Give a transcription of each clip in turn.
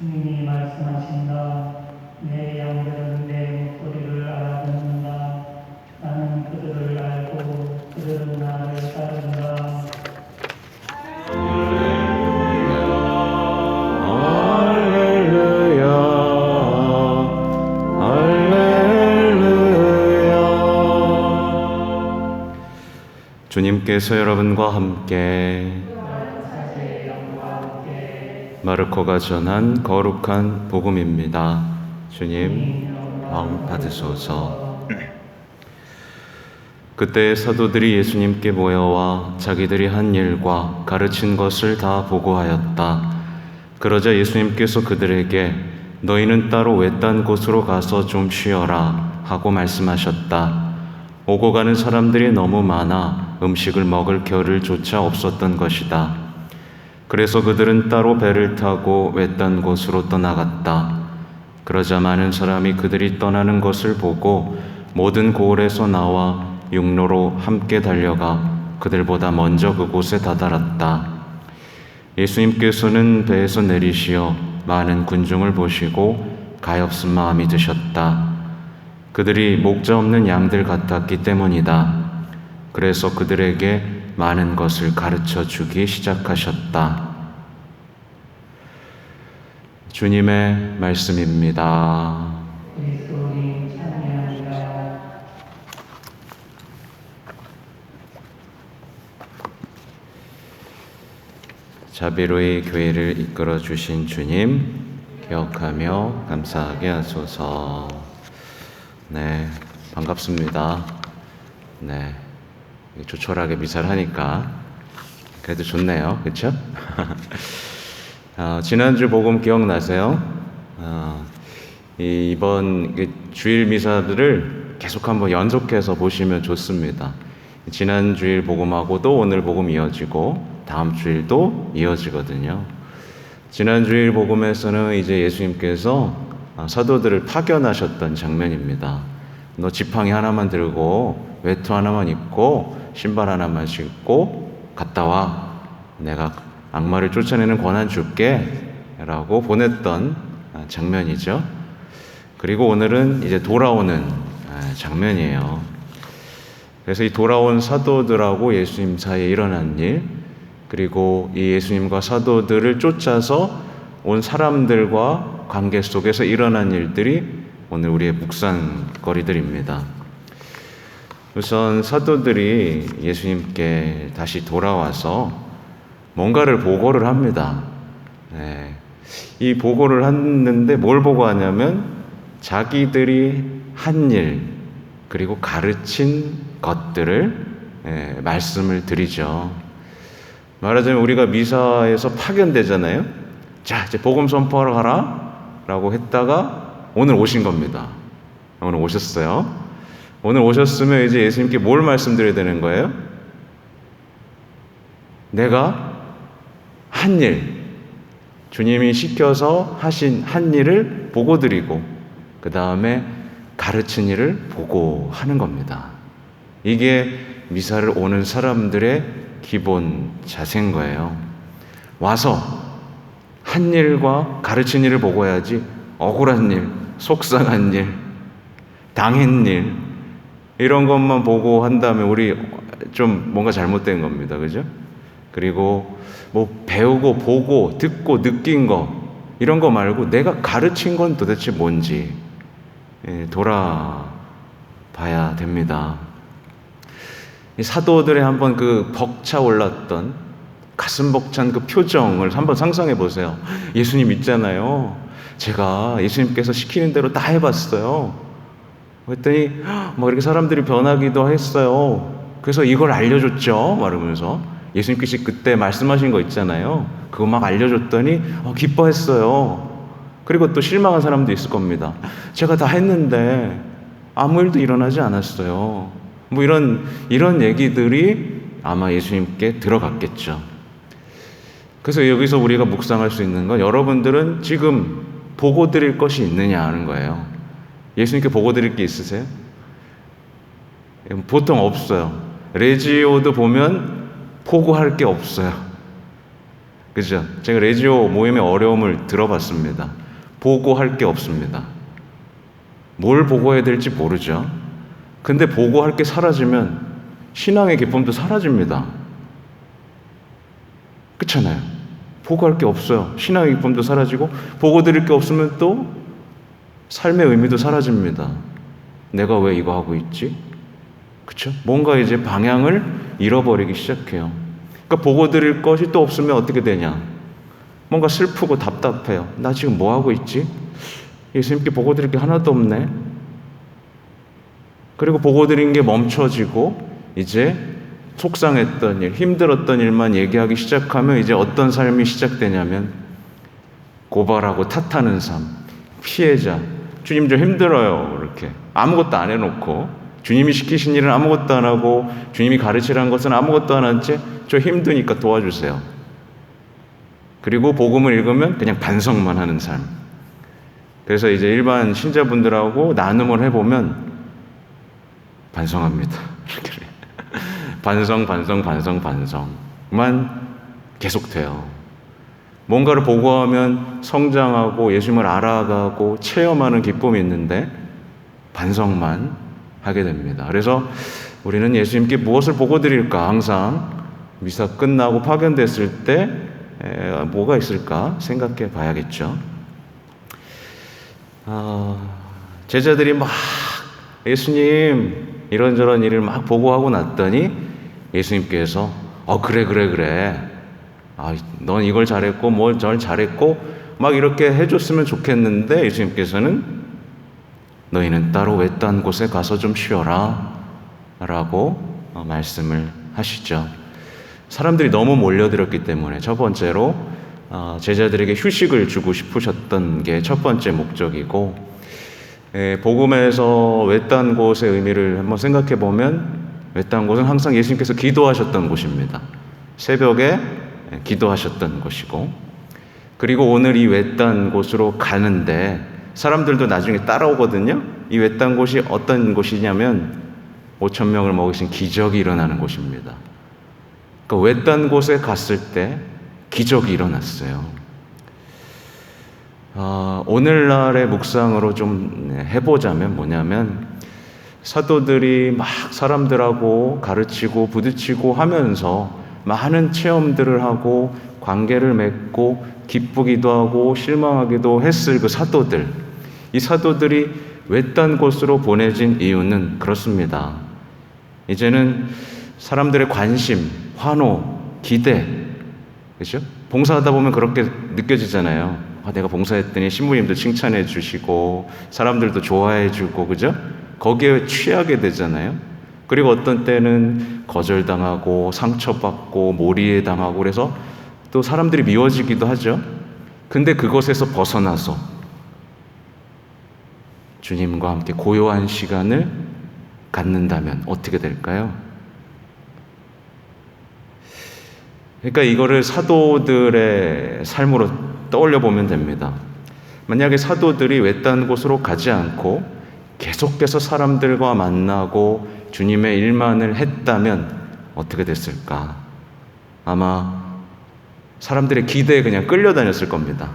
주님이 말씀하신다. 내 양들은 내 목소리를 알아듣는다. 나는 그들을 알고 그들은 나를 따른다. 할렐루야, 할렐루야. 주님께서 여러분과 함께 마르코가 전한 거룩한 복음입니다. 주님, 마음 받으소서. 그때 사도들이 예수님께 모여와 자기들이 한 일과 가르친 것을 다 보고하였다. 그러자 예수님께서 그들에게 너희는 따로 외딴 곳으로 가서 좀 쉬어라 하고 말씀하셨다. 오고 가는 사람들이 너무 많아 음식을 먹을 겨를 조차 없었던 것이다. 그래서 그들은 따로 배를 타고 외딴 곳으로 떠나갔다. 그러자 많은 사람이 그들이 떠나는 것을 보고 모든 고을에서 나와 육로로 함께 달려가 그들보다 먼저 그곳에 다다랐다. 예수님께서는 배에서 내리시어 많은 군중을 보시고 가엾은 마음이 드셨다. 그들이 목자 없는 양들 같았기 때문이다. 그래서 그들에게 많은 것을 가르쳐 주기 시작하셨다. 주님의 말씀입니다. 그리스도님 찬양합니다. 자비로이 교회를 이끌어 주신 주님 기억하며 감사하게 하소서. 네, 반갑습니다. 네, 조촐하게 미사를 하니까 그래도 좋네요, 그렇죠? 지난주 복음 기억나세요? 이번 주일 미사들을 계속 한번 연속해서 보시면 좋습니다. 지난 주일 복음하고도 오늘 복음 이어지고 다음 주일도 이어지거든요. 지난 주일 복음에서는 이제 예수님께서 사도들을 파견하셨던 장면입니다. 너 지팡이 하나만 들고 외투 하나만 입고 신발 하나만 신고 갔다 와. 내가 악마를 쫓아내는 권한 줄게 라고 보냈던 장면이죠. 그리고 오늘은 이제 돌아오는 장면이에요. 그래서 이 돌아온 사도들하고 예수님 사이에 일어난 일, 그리고 이 예수님과 사도들을 쫓아서 온 사람들과 관계 속에서 일어난 일들이 오늘 우리의 묵상거리들입니다. 우선 사도들이 예수님께 다시 돌아와서 뭔가를 보고를 합니다. 네. 이 보고를 하는데 뭘 보고하냐면 자기들이 한 일, 그리고 가르친 것들을 말씀을 드리죠. 말하자면 우리가 미사에서 파견되잖아요. 자, 이제 복음 선포하러 가라 라고 했다가 오늘 오신 겁니다. 오늘 오셨어요. 오늘 오셨으면 이제 예수님께 뭘 말씀드려야 되는 거예요? 내가 한 일, 주님이 시켜서 하신 한 일을 보고드리고 그 다음에 가르친 일을 보고하는 겁니다. 이게 미사를 오는 사람들의 기본 자세인 거예요. 와서 한 일과 가르친 일을 보고해야지 억울한 일, 속상한 일, 당한 일 이런 것만 보고 한다면 우리 좀 뭔가 잘못된 겁니다. 그죠? 그리고 뭐 배우고 보고 듣고 느낀 거 이런 거 말고 내가 가르친 건 도대체 뭔지 돌아봐야 됩니다. 이 사도들의 한번 그 벅차올랐던 가슴 벅찬 그 표정을 한번 상상해 보세요. 예수님 있잖아요. 제가 예수님께서 시키는 대로 다 해봤어요. 그랬더니 뭐 이렇게 사람들이 변하기도 했어요. 그래서 이걸 알려줬죠. 말하면서 예수님께서 그때 말씀하신 거 있잖아요. 그거 막 알려줬더니 기뻐했어요. 그리고 또 실망한 사람도 있을 겁니다. 제가 다 했는데 아무 일도 일어나지 않았어요. 뭐 이런 얘기들이 아마 예수님께 들어갔겠죠. 그래서 여기서 우리가 묵상할 수 있는 건 여러분들은 지금 보고 드릴 것이 있느냐 하는 거예요. 예수님께 보고 드릴 게 있으세요? 보통 없어요. 레지오도 보면 보고할 게 없어요. 그죠? 제가 레지오 모임의 어려움을 들어봤습니다. 보고할 게 없습니다. 뭘 보고해야 될지 모르죠. 근데 보고할 게 사라지면 신앙의 기쁨도 사라집니다. 그렇잖아요. 보고할 게 없어요. 신앙의 기쁨도 사라지고 보고 드릴 게 없으면 또 삶의 의미도 사라집니다. 내가 왜 이거 하고 있지? 그렇죠? 뭔가 이제 방향을 잃어버리기 시작해요. 그러니까 보고 드릴 것이 또 없으면 어떻게 되냐? 뭔가 슬프고 답답해요. 나 지금 뭐 하고 있지? 예수님께 보고 드릴 게 하나도 없네. 그리고 보고 드린 게 멈춰지고 이제 속상했던 일, 힘들었던 일만 얘기하기 시작하면 이제 어떤 삶이 시작되냐면 고발하고 탓하는 삶, 피해자. 주님 저 힘들어요. 이렇게 아무것도 안 해놓고 주님이 시키신 일은 아무것도 안 하고 주님이 가르치라는 것은 아무것도 안 한 채 저 힘드니까 도와주세요. 그리고 복음을 읽으면 그냥 반성만 하는 삶. 그래서 이제 일반 신자분들하고 나눔을 해보면 반성합니다. 이렇게 반성만 계속돼요. 뭔가를 보고하면 성장하고 예수님을 알아가고 체험하는 기쁨이 있는데 반성만 하게 됩니다. 그래서 우리는 예수님께 무엇을 보고 드릴까? 항상 미사 끝나고 파견됐을 때 뭐가 있을까 생각해 봐야겠죠. 제자들이 막 예수님 이런저런 일을 막 보고하고 났더니 예수님께서 그래 넌 이걸 잘했고 뭘 저걸 잘했고 막 이렇게 해줬으면 좋겠는데 예수님께서는 너희는 따로 외딴 곳에 가서 좀 쉬어라 라고 말씀을 하시죠. 사람들이 너무 몰려들었기 때문에 첫 번째로 제자들에게 휴식을 주고 싶으셨던 게 첫 번째 목적이고, 복음에서 외딴 곳의 의미를 한번 생각해 보면 외딴 곳은 항상 예수님께서 기도하셨던 곳입니다. 새벽에 기도하셨던 곳이고, 그리고 오늘 이 외딴 곳으로 가는데 사람들도 나중에 따라오거든요. 이 외딴 곳이 어떤 곳이냐면 5,000명을 먹이신 기적이 일어나는 곳입니다. 그러니까 외딴 곳에 갔을 때 기적이 일어났어요. 오늘날의 묵상으로 좀 해보자면 뭐냐면 사도들이 막 사람들하고 가르치고 부딪히고 하면서 많은 체험들을 하고 관계를 맺고 기쁘기도 하고 실망하기도 했을 그 사도들, 이 사도들이 외딴 곳으로 보내진 이유는 그렇습니다. 이제는 사람들의 관심, 환호, 기대, 그렇죠? 봉사하다 보면 그렇게 느껴지잖아요. 내가 봉사했더니 신부님도 칭찬해 주시고 사람들도 좋아해 주고, 그죠? 거기에 취하게 되잖아요. 그리고 어떤 때는 거절당하고 상처받고 몰이에 당하고 그래서 또 사람들이 미워지기도 하죠. 근데 그것에서 벗어나서 주님과 함께 고요한 시간을 갖는다면 어떻게 될까요? 그러니까 이거를 사도들의 삶으로 떠올려 보면 됩니다. 만약에 사도들이 외딴 곳으로 가지 않고 계속해서 사람들과 만나고 주님의 일만을 했다면 어떻게 됐을까? 아마 사람들의 기대에 그냥 끌려다녔을 겁니다.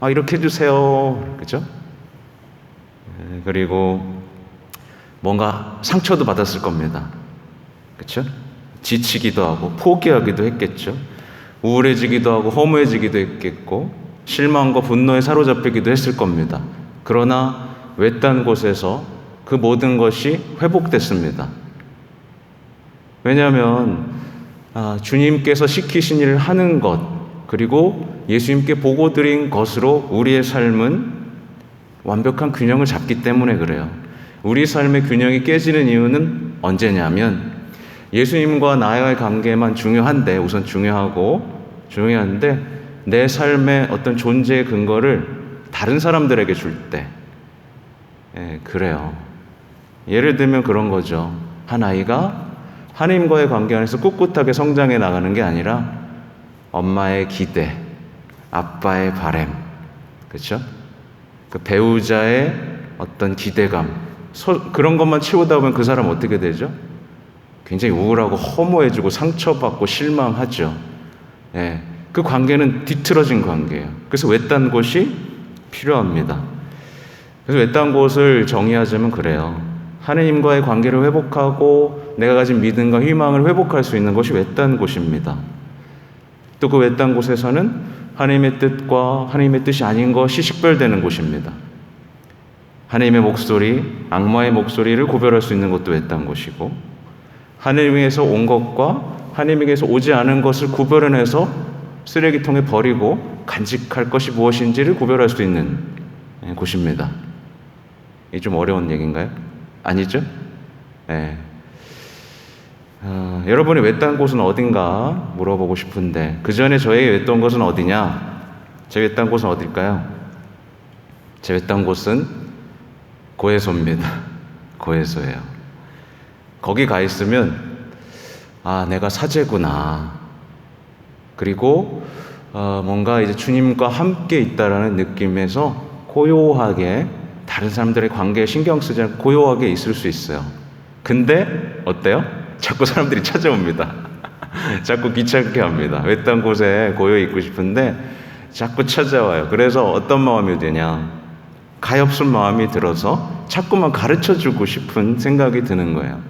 이렇게 해주세요. 그죠? 그리고 뭔가 상처도 받았을 겁니다. 그렇죠? 지치기도 하고 포기하기도 했겠죠. 우울해지기도 하고 허무해지기도 했겠고 실망과 분노에 사로잡히기도 했을 겁니다. 그러나 외딴 곳에서 그 모든 것이 회복됐습니다. 왜냐하면 주님께서 시키신 일을 하는 것, 그리고 예수님께 보고 드린 것으로 우리의 삶은 완벽한 균형을 잡기 때문에 그래요. 우리 삶의 균형이 깨지는 이유는 언제냐면 예수님과 나의 관계만 중요한데, 우선 중요한데 내 삶의 어떤 존재의 근거를 다른 사람들에게 줄 때, 그래요. 예를 들면 그런 거죠. 한 아이가 하나님과의 관계 안에서 꿋꿋하게 성장해 나가는 게 아니라 엄마의 기대, 아빠의 바람, 그렇죠? 그 배우자의 어떤 기대감, 그런 것만 채우다 보면 그 사람 어떻게 되죠? 굉장히 우울하고 허무해지고 상처받고 실망하죠. 그 관계는 뒤틀어진 관계예요. 그래서 외딴 곳이 필요합니다. 그래서 외딴 곳을 정의하자면 그래요. 하느님과의 관계를 회복하고 내가 가진 믿음과 희망을 회복할 수 있는 것이 외딴 곳입니다. 또 그 외딴 곳에서는 하나님의 뜻과 하나님의 뜻이 아닌 것이 식별되는 곳입니다. 하나님의 목소리, 악마의 목소리를 구별할 수 있는 것도 외딴 곳이고, 하나님에게서 온 것과 하나님에게서 오지 않은 것을 구별해내서 쓰레기통에 버리고 간직할 것이 무엇인지를 구별할 수 있는 곳입니다. 이게 좀 어려운 얘기인가요? 아니죠? 네. 여러분이 외딴 곳은 어딘가 물어보고 싶은데, 그 전에 저에게 외딴 곳은 어디냐? 제 외딴 곳은 어딜까요? 제 외딴 곳은 고해소입니다. 고해소예요. 거기 가 있으면 내가 사제구나. 그리고 뭔가 이제 주님과 함께 있다라는 느낌에서 고요하게, 다른 사람들의 관계에 신경 쓰지 않고 고요하게 있을 수 있어요. 근데 어때요? 자꾸 사람들이 찾아옵니다. 자꾸 귀찮게 합니다. 외딴 곳에 고요히 있고 싶은데 자꾸 찾아와요. 그래서 어떤 마음이 드냐? 가엾은 마음이 들어서 자꾸만 가르쳐주고 싶은 생각이 드는 거예요.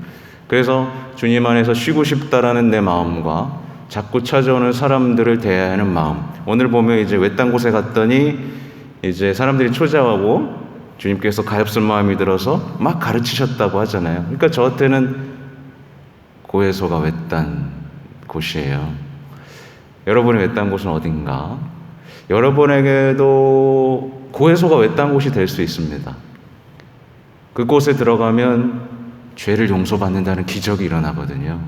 그래서 주님 안에서 쉬고 싶다라는 내 마음과 자꾸 찾아오는 사람들을 대해야 하는 마음. 오늘 보면 이제 외딴 곳에 갔더니 이제 사람들이 초자하고 주님께서 가엾은 마음이 들어서 막 가르치셨다고 하잖아요. 그러니까 저한테는 고해소가 외딴 곳이에요. 여러분의 외딴 곳은 어딘가? 여러분에게도 고해소가 외딴 곳이 될 수 있습니다. 그곳에 들어가면 죄를 용서받는다는 기적이 일어나거든요.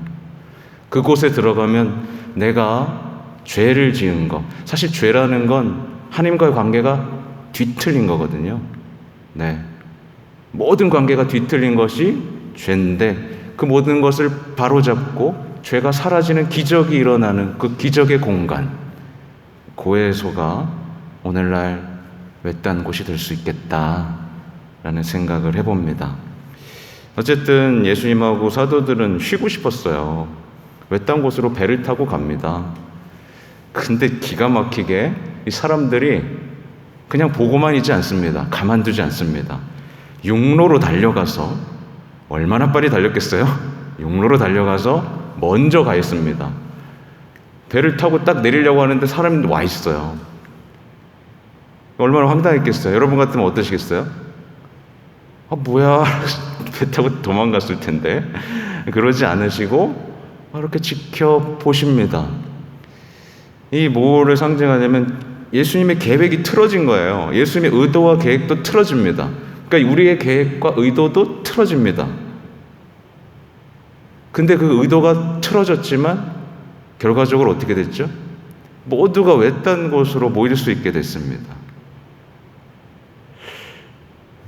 그곳에 들어가면 내가 죄를 지은 것, 사실 죄라는 건 하나님과의 관계가 뒤틀린 거거든요. 네. 모든 관계가 뒤틀린 것이 죄인데, 그 모든 것을 바로잡고 죄가 사라지는 기적이 일어나는 그 기적의 공간, 고해소가 오늘날 외딴 곳이 될 수 있겠다라는 생각을 해봅니다. 어쨌든 예수님하고 사도들은 쉬고 싶었어요. 외딴 곳으로 배를 타고 갑니다. 근데 기가 막히게 이 사람들이 그냥 보고만 있지 않습니다. 가만두지 않습니다. 육로로 달려가서, 얼마나 빨리 달렸겠어요? 육로로 달려가서 먼저 가 있습니다. 배를 타고 딱 내리려고 하는데 사람이 와 있어요. 얼마나 황당했겠어요? 여러분 같으면 어떠시겠어요? 뭐야, 배 타고 도망갔을 텐데. 그러지 않으시고 이렇게 지켜보십니다. 이 뭐를 상징하냐면 예수님의 계획이 틀어진 거예요. 예수님의 의도와 계획도 틀어집니다. 그러니까 우리의 계획과 의도도 틀어집니다. 근데 그 의도가 틀어졌지만 결과적으로 어떻게 됐죠? 모두가 외딴 곳으로 모일 수 있게 됐습니다.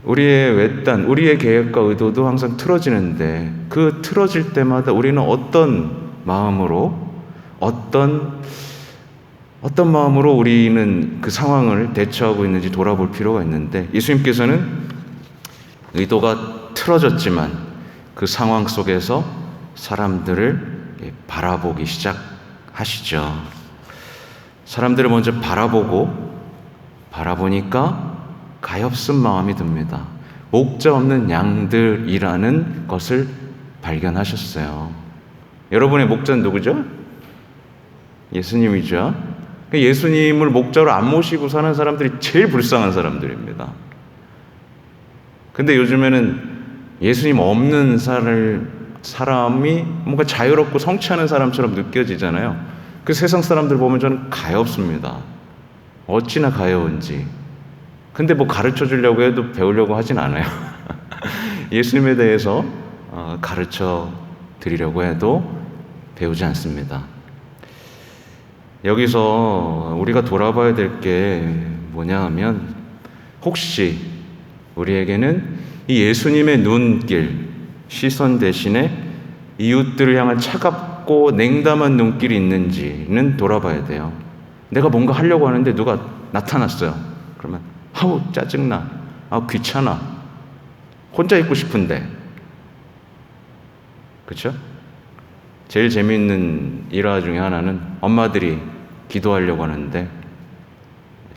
우리의 외딴, 우리의 계획과 의도도 항상 틀어지는데, 그 틀어질 때마다 우리는 어떤 마음으로 우리는 그 상황을 대처하고 있는지 돌아볼 필요가 있는데, 예수님께서는 의도가 틀어졌지만 그 상황 속에서 사람들을 바라보기 시작하시죠. 사람들을 먼저 바라보니까 가엾은 마음이 듭니다. 목자 없는 양들이라는 것을 발견하셨어요. 여러분의 목자는 누구죠? 예수님이죠. 예수님을 목자로 안 모시고 사는 사람들이 제일 불쌍한 사람들입니다. 근데 요즘에는 예수님 없는 사람이 뭔가 자유롭고 성취하는 사람처럼 느껴지잖아요. 그 세상 사람들 보면 저는 가엾습니다. 어찌나 가여운지. 근데 뭐 가르쳐 주려고 해도 배우려고 하진 않아요. 예수님에 대해서 가르쳐 드리려고 해도 배우지 않습니다. 여기서 우리가 돌아봐야 될 게 뭐냐 하면, 혹시 우리에게는 이 예수님의 눈길, 시선 대신에 이웃들을 향한 차갑고 냉담한 눈길이 있는지는 돌아봐야 돼요. 내가 뭔가 하려고 하는데 누가 나타났어요. 그러면 아우 짜증나, 귀찮아, 혼자 있고 싶은데, 그렇죠? 제일 재미있는 일화 중에 하나는 엄마들이 기도하려고 하는데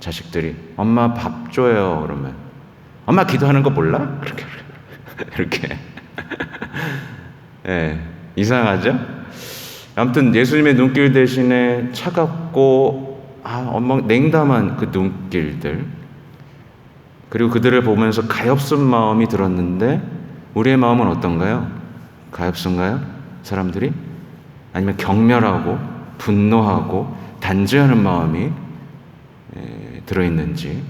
자식들이 엄마 밥 줘요 그러면 엄마 기도하는 거 몰라? 이렇게 예, 이상하죠? 아무튼 예수님의 눈길 대신에 차갑고 냉담한 그 눈길들, 그리고 그들을 보면서 가엾은 마음이 들었는데 우리의 마음은 어떤가요? 가엾은가요? 사람들이? 아니면 경멸하고 분노하고 단죄하는 마음이 들어있는지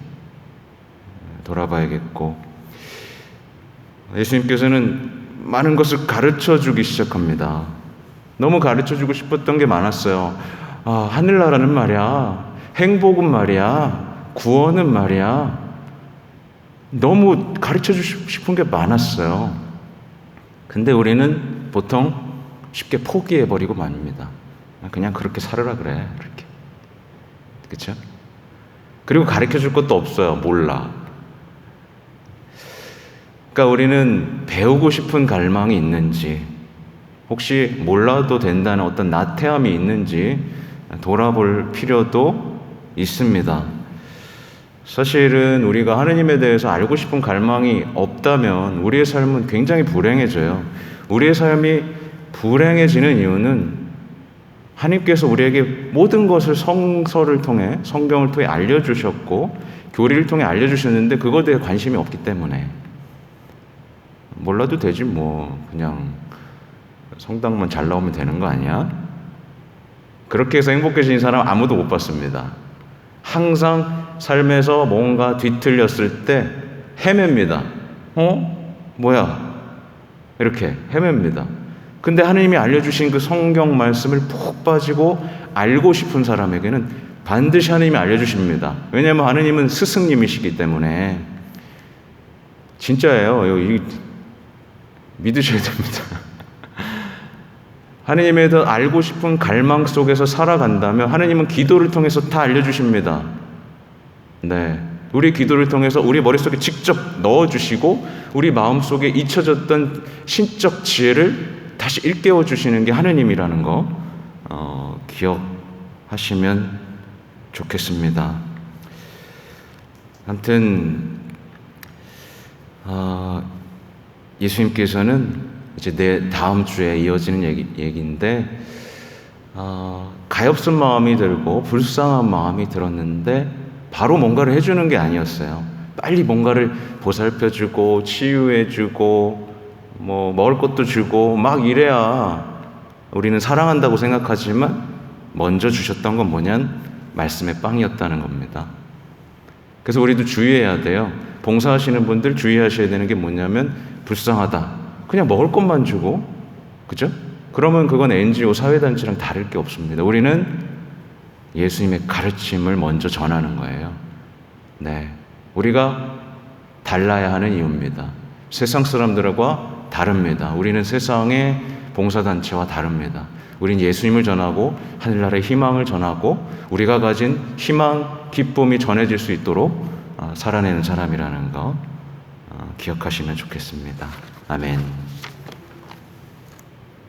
돌아봐야겠고, 예수님께서는 많은 것을 가르쳐주기 시작합니다. 너무 가르쳐주고 싶었던 게 많았어요. 하늘나라는 말이야, 행복은 말이야, 구원은 말이야, 너무 가르쳐주고 싶은 게 많았어요. 근데 우리는 보통 쉽게 포기해버리고 맙니다. 그냥 그렇게 살아라 그래, 이렇게. 그렇죠? 그리고 가르쳐줄 것도 없어요. 몰라. 그러니까 우리는 배우고 싶은 갈망이 있는지, 혹시 몰라도 된다는 어떤 나태함이 있는지 돌아볼 필요도 있습니다. 사실은 우리가 하느님에 대해서 알고 싶은 갈망이 없다면 우리의 삶은 굉장히 불행해져요. 우리의 삶이 불행해지는 이유는 하나님께서 우리에게 모든 것을 성서를 통해, 성경을 통해 알려주셨고 교리를 통해 알려주셨는데 그것에 대해 관심이 없기 때문에. 몰라도 되지 뭐, 그냥 성당만 잘 나오면 되는 거 아니야? 그렇게 해서 행복해지는 사람 아무도 못 봤습니다. 항상 삶에서 뭔가 뒤틀렸을 때 헤맵니다. 뭐야? 이렇게 헤맵니다. 근데 하나님이 알려주신 그 성경 말씀을 푹 빠지고 알고 싶은 사람에게는 반드시 하나님이 알려주십니다. 왜냐하면 하나님은 스승님이시기 때문에. 진짜예요. 믿으셔야 됩니다. 하나님에 대해 알고 싶은 갈망 속에서 살아간다면 하나님은 기도를 통해서 다 알려주십니다. 네, 우리 기도를 통해서 우리 머릿속에 직접 넣어주시고 우리 마음속에 잊혀졌던 신적 지혜를 다시 일깨워 주시는 게 하나님이라는 거 기억하시면 좋겠습니다. 아무튼 예수님께서는 이제 내 다음 주에 이어지는 얘기인데 가엾은 마음이 들고 불쌍한 마음이 들었는데 바로 뭔가를 해주는 게 아니었어요. 빨리 뭔가를 보살펴주고 치유해주고 뭐 먹을 것도 주고 막 이래야 우리는 사랑한다고 생각하지만 먼저 주셨던 건 뭐냐면 말씀의 빵이었다는 겁니다. 그래서 우리도 주의해야 돼요. 봉사하시는 분들 주의하셔야 되는 게 뭐냐면 불쌍하다, 그냥 먹을 것만 주고, 그죠? 그러면 그건 NGO 사회단체랑 다를 게 없습니다. 우리는 예수님의 가르침을 먼저 전하는 거예요. 네, 우리가 달라야 하는 이유입니다. 세상 사람들과 다릅니다. 우리는 세상의 봉사단체와 다릅니다. 우린 예수님을 전하고 하늘나라의 희망을 전하고 우리가 가진 희망, 기쁨이 전해질 수 있도록 살아내는 사람이라는 거 기억하시면 좋겠습니다. 아멘.